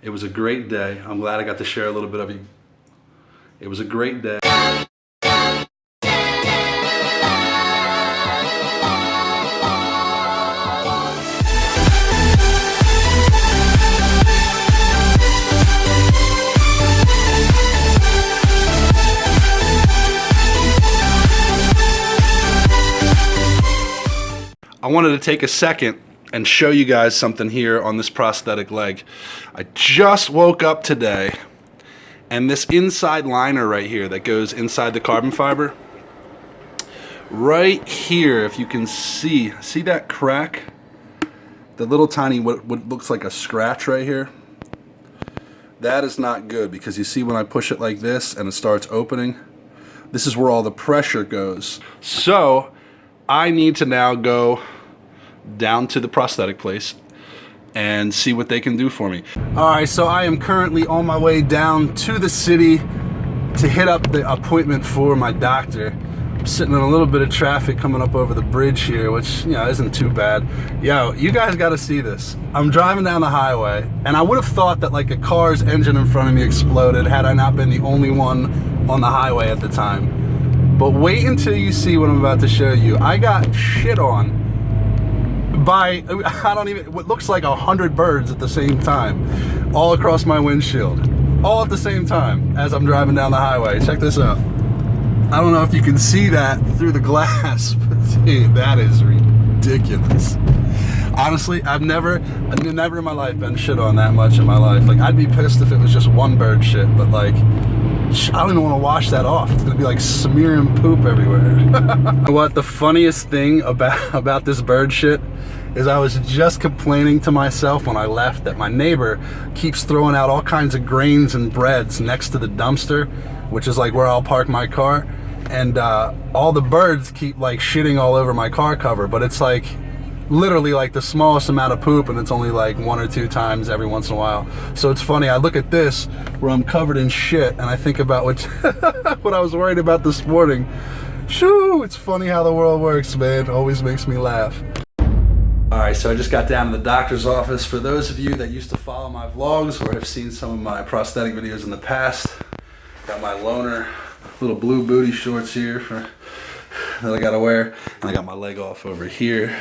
It was a great day. I'm glad I got to share a little bit of you. It was a great day. I wanted to take a second and show you guys something here on this prosthetic leg. I just woke up today, and this inside liner right here that goes inside the carbon fiber, right here, if you can see that crack? The little tiny, what looks like a scratch right here? That is not good, because you see when I push it like this and it starts opening, this is where all the pressure goes. So I need to now go down to the prosthetic place and see what they can do for me. Alright, so I am currently on my way down to the city to hit up the appointment for my doctor. I'm sitting in a little bit of traffic coming up over the bridge here, which, you know, isn't too bad. Yo, you guys gotta see this. I'm driving down the highway, and I would have thought that like a car's engine in front of me exploded had I not been the only one on the highway at the time. But wait until you see what I'm about to show you. I got shit on by, what looks like 100 birds at the same time, all across my windshield, all at the same time as I'm driving down the highway. Check this out. I don't know if you can see that through the glass, but dude, that is ridiculous. Honestly, I've never in my life been shit on that much in my life. Like, I'd be pissed if it was just one bird shit, but like, I don't even want to wash that off. It's gonna be like smearing poop everywhere. What the funniest thing about this bird shit is I was just complaining to myself when I left that my neighbor keeps throwing out all kinds of grains and breads next to the dumpster, which is like where I'll park my car, and all the birds keep like shitting all over my car cover, but it's like literally like the smallest amount of poop, and it's only like 1 or 2 times every once in a while. So it's funny, I look at this where I'm covered in shit and I think about what I was worried about this morning. Shoo, it's funny how the world works, man. It always makes me laugh. Alright, so I just got down to the doctor's office. For those of you that used to follow my vlogs or have seen some of my prosthetic videos in the past, got my loaner little blue booty shorts here that I gotta wear, and I got my leg off over here.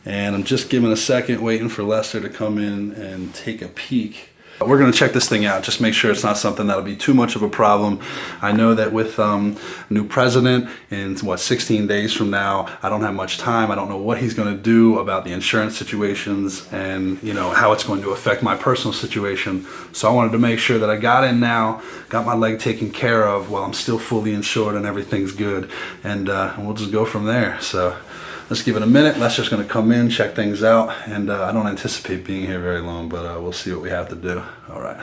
And I'm just giving a second, waiting for Lester to come in and take a peek. We're gonna check this thing out, just make sure it's not something that'll be too much of a problem. I know that with new president in 16 days from now, I don't have much time. I don't know what he's gonna do about the insurance situations and, you know, how it's going to affect my personal situation. So I wanted to make sure that I got in now, got my leg taken care of while I'm still fully insured and everything's good, and we'll just go from there. So let's give it a minute. Lester's gonna come in, check things out, and I don't anticipate being here very long, but we'll see what we have to do. All right.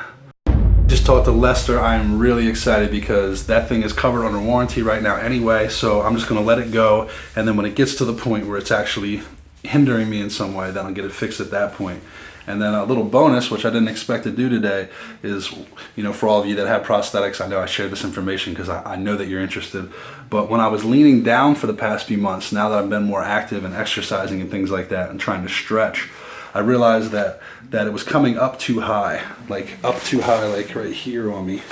Just talked to Lester. I am really excited because that thing is covered under warranty right now anyway, so I'm just gonna let it go, and then when it gets to the point where it's actually hindering me in some way, then I'll get it fixed at that point. And then a little bonus, which I didn't expect to do today, is, you know, for all of you that have prosthetics, I know I share this information because I know that you're interested, but when I was leaning down for the past few months, now that I've been more active and exercising and things like that and trying to stretch, I realized that it was coming up too high, like right here on me.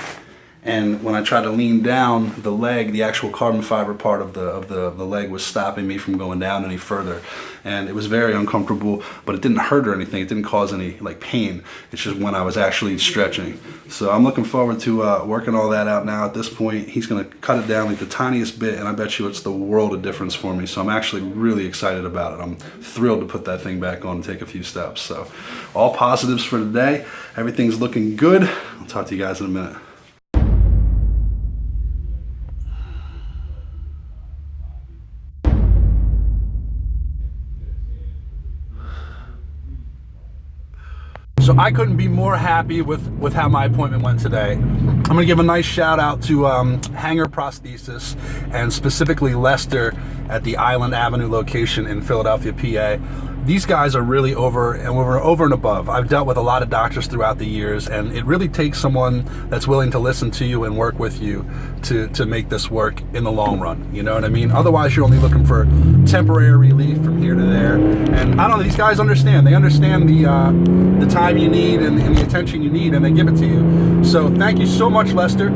And when I tried to lean down, the leg, the actual carbon fiber part of the leg was stopping me from going down any further. And it was very uncomfortable, but it didn't hurt or anything. It didn't cause any like pain. It's just when I was actually stretching. So I'm looking forward to working all that out now. At this point, he's gonna cut it down like the tiniest bit, and I bet you it's the world of difference for me. So I'm actually really excited about it. I'm thrilled to put that thing back on and take a few steps. So all positives for today. Everything's looking good. I'll talk to you guys in a minute. So I couldn't be more happy with how my appointment went today. I'm gonna give a nice shout out to Hanger Prosthesis, and specifically Lester at the Island Avenue location in Philadelphia, PA. these guys are really over and above. I've dealt with a lot of doctors throughout the years, and it really takes someone that's willing to listen to you and work with you to make this work in the long run. You know what I mean? Otherwise, you're only looking for temporary relief from here to there. And I don't know, these guys understand. They understand the time you need and the attention you need, and they give it to you. So thank you so much, Lester.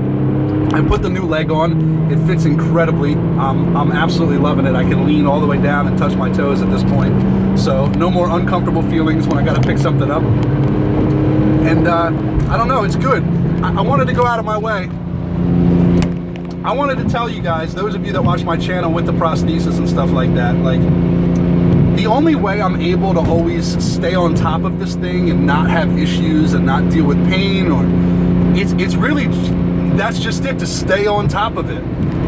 I put the new leg on. It fits incredibly. I'm absolutely loving it. I can lean all the way down and touch my toes at this point. So no more uncomfortable feelings when I got to pick something up. And I don't know, it's good. I wanted to go out of my way. I wanted to tell you guys, those of you that watch my channel with the prosthesis and stuff like that, like, the only way I'm able to always stay on top of this thing and not have issues and not deal with pain, or it's really, that's just it, to stay on top of it,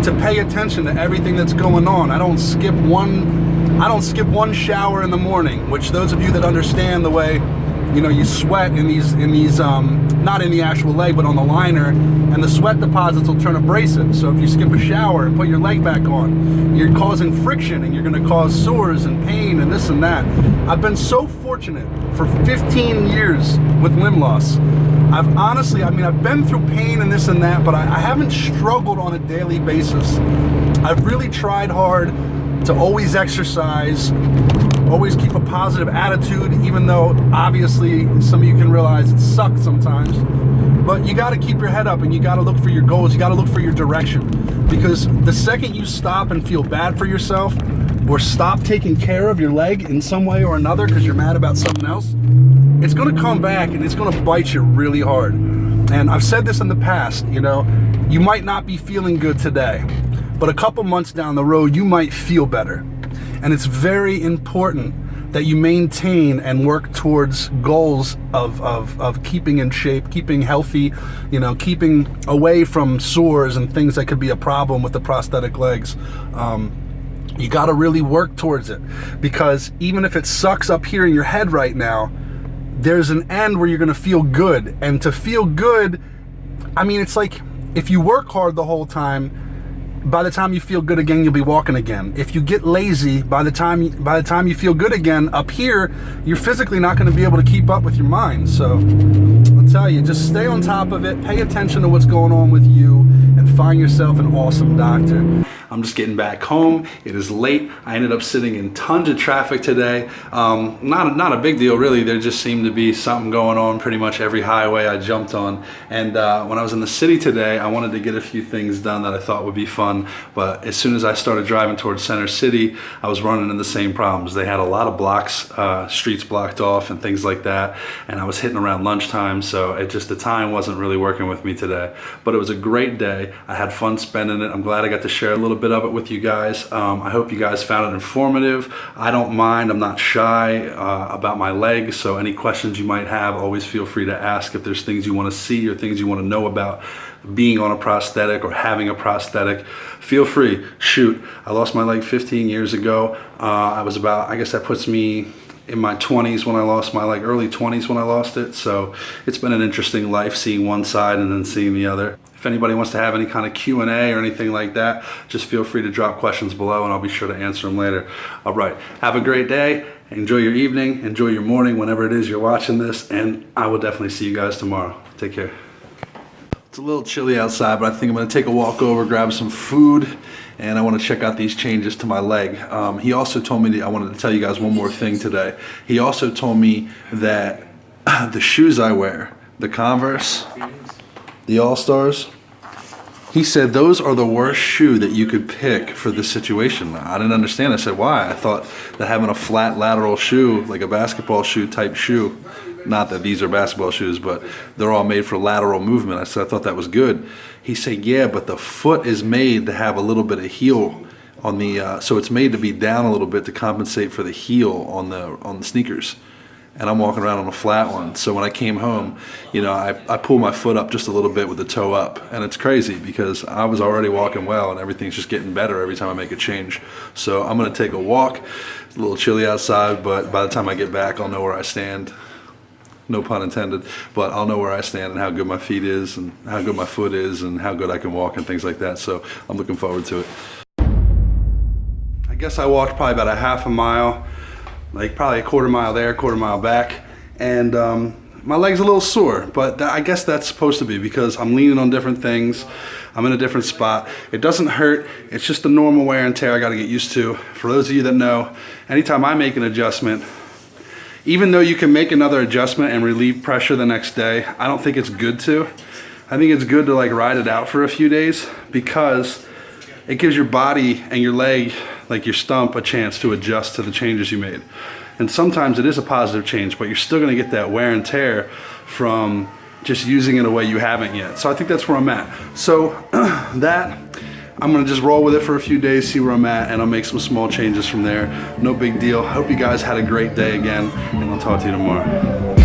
to pay attention to everything that's going on. I don't skip one shower in the morning, which those of you that understand the way, you know, you sweat in these not in the actual leg, but on the liner, and the sweat deposits will turn abrasive. So if you skip a shower and put your leg back on, you're causing friction, and you're gonna cause sores and pain and this and that. I've been so fortunate for 15 years with limb loss. I've honestly, I mean, I've been through pain and this and that, but I haven't struggled on a daily basis. I've really tried hard to always exercise, always keep a positive attitude, even though obviously some of you can realize it sucks sometimes. But you got to keep your head up, and you got to look for your goals. You got to look for your direction, because the second you stop and feel bad for yourself, or stop taking care of your leg in some way or another because you're mad about something else, it's going to come back and it's going to bite you really hard. And I've said this in the past, you know, you might not be feeling good today, but a couple months down the road, you might feel better. And it's very important that you maintain and work towards goals of keeping in shape, keeping healthy, you know, keeping away from sores and things that could be a problem with the prosthetic legs. You got to really work towards it, because even if it sucks up here in your head right now, there's an end where you're going to feel good. And to feel good, I mean, it's like if you work hard the whole time, by the time you feel good again, you'll be walking again. If you get lazy, by the time you feel good again, up here, you're physically not going to be able to keep up with your mind. So I'll tell you, just stay on top of it, pay attention to what's going on with you, and find yourself an awesome doctor. I'm just getting back home. It is late. I ended up sitting in tons of traffic today. Not a big deal, really. There just seemed to be something going on pretty much every highway I jumped on. And when I was in the city today, I wanted to get a few things done that I thought would be fun. But as soon as I started driving towards Center City, I was running into the same problems. They had a lot of blocks, streets blocked off and things like that. And I was hitting around lunchtime, so the time wasn't really working with me today. But it was a great day. I had fun spending it. I'm glad I got to share a little bit of it with you guys. I hope you guys found it informative. I don't mind. I'm not shy about my legs, so any questions you might have, always feel free to ask. If there's things you want to see or things you want to know about being on a prosthetic or having a prosthetic, feel free. Shoot, I lost my leg 15 years ago. I guess that puts me in my 20s when I lost my leg, early 20s when I lost it. So it's been an interesting life, seeing one side and then seeing the other. If anybody wants to have any kind of Q&A or anything like that, just feel free to drop questions below and I'll be sure to answer them later. All right, have a great day. Enjoy your evening, enjoy your morning, whenever it is you're watching this, and I will definitely see you guys tomorrow. Take care. It's a little chilly outside, but I think I'm gonna take a walk over, grab some food, and I want to check out these changes to my leg. He also told me I wanted to tell you guys one more thing today. He also told me that the shoes I wear, the Converse, the All-Stars, he said those are the worst shoe that you could pick for this situation. I didn't understand. I said, why? I thought that having a flat lateral shoe, like a basketball shoe type shoe, not that these are basketball shoes, but they're all made for lateral movement. I said, I thought that was good. He said, yeah, but the foot is made to have a little bit of heel on the, so it's made to be down a little bit to compensate for the heel on the sneakers. And I'm walking around on a flat one. So when I came home, you know, I pulled my foot up just a little bit with the toe up. And it's crazy because I was already walking well and everything's just getting better every time I make a change. So I'm gonna take a walk. It's a little chilly outside, but by the time I get back, I'll know where I stand. No pun intended, but I'll know where I stand and how good my feet is and how good my foot is and how good I can walk and things like that. So I'm looking forward to it. I guess I walked probably about a half a mile. like probably a quarter mile there, quarter mile back, and my leg's a little sore, but I guess that's supposed to be because I'm leaning on different things. I'm in a different spot. It doesn't hurt. It's just the normal wear and tear I got to get used to. For those of you that know, anytime I make an adjustment, even though you can make another adjustment and relieve pressure the next day, I don't think it's good to. I think it's good to like ride it out for a few days because it gives your body and your leg, like your stump, a chance to adjust to the changes you made. And sometimes it is a positive change, but you're still gonna get that wear and tear from just using it a way you haven't yet. So I think that's where I'm at. So that, I'm gonna just roll with it for a few days, see where I'm at, and I'll make some small changes from there. No big deal. Hope you guys had a great day again, and I'll talk to you tomorrow.